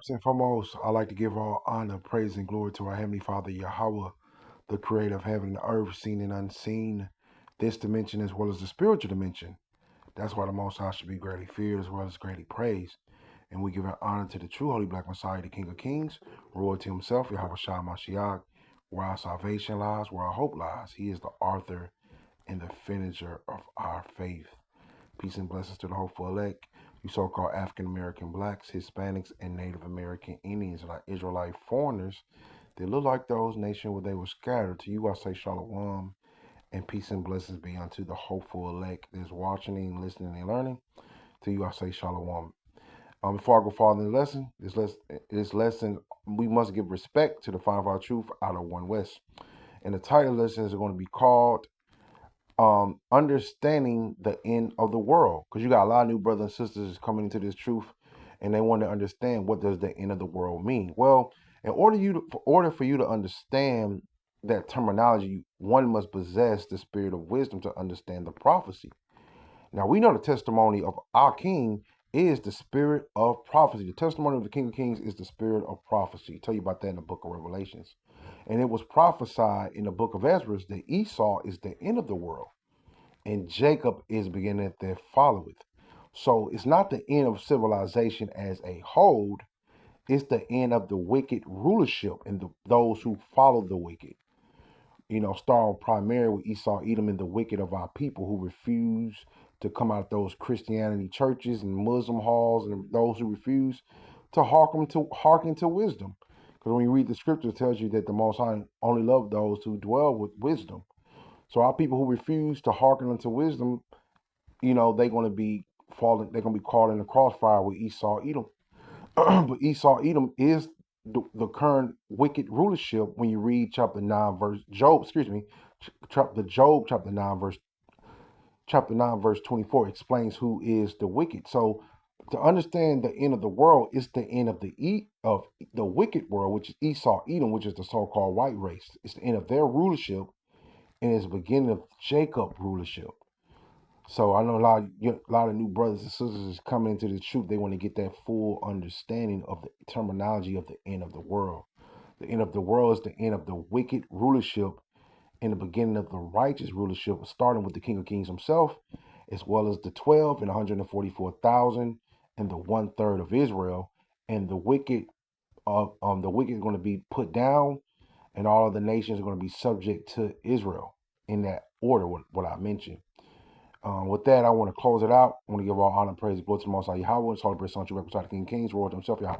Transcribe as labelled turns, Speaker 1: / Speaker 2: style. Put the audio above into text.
Speaker 1: First and foremost, I'd like to give all honor, praise, and glory to our Heavenly Father, Yahweh, the creator of heaven and earth, seen and unseen, this dimension as well as the spiritual dimension. That's why the Most High should be greatly feared as well as greatly praised. And we give our honor to the true Holy Black Messiah, the King of Kings, royalty himself, Yahweh Shah Mashiach, where our salvation lies, where our hope lies. He is the author and the finisher of our faith. Peace and blessings to the hopeful elect, you so-called African American blacks, Hispanics, and Native American Indians, like Israelite foreigners. They look like those nations where they were scattered. To you I say shalom, and peace and blessings be unto the hopeful elect that's watching and listening and learning. To you I say shalom. Before I go farther in the lesson, this lesson, we must give respect to the five-hour truth out of One West. And the title of the lesson is going to be called understanding the end of the world, because you got a lot of new brothers and sisters coming into this truth, and they want to understand what does the end of the world mean. Well, in order for you to understand that terminology, one must possess the spirit of wisdom to understand the prophecy. Now we know the testimony of our King is the spirit of prophecy. The testimony of the King of Kings is the spirit of prophecy. I'll tell you about that in the book of Revelations. And it was prophesied in the book of Ezra that Esau is the end of the world, and Jacob is beginning that followeth. So it's not the end of civilization as a whole, it's the end of the wicked rulership and those who follow the wicked. Starting primarily with Esau, Edom, and the wicked of our people who refuse to come out of those Christianity churches and Muslim halls, and those who refuse to hearken to wisdom. Because when you read the scripture, it tells you that the Most High only loves those who dwell with wisdom. So our people who refuse to hearken unto wisdom, they're going to be falling. They're going to be caught in the crossfire with Esau, Edom. But Esau, Edom is the current wicked rulership. When you read chapter 9, verse Job, chapter 9, verse 24 explains who is the wicked. So to understand the end of the world is the end of the wicked world, which is Esau, Edom, which is the so-called white race. It's the end of their rulership, and it's the beginning of Jacob rulership. So I know a lot of new brothers and sisters is coming into the truth. They want to get that full understanding of the terminology of the end of the world. The end of the world is the end of the wicked rulership and the beginning of the righteous rulership, starting with the King of Kings himself, as well as the 12 and 144,000 and the 1/3 of Israel. And the wicked is going to be put down, and all of the nations are going to be subject to Israel in that order, what I mentioned. With that, I want to close it out. I want to give all honor, praise, glory to the Most High Yahweh. It's all the praise, son, true, reconciled, King of Kings, Lord himself, Yahweh.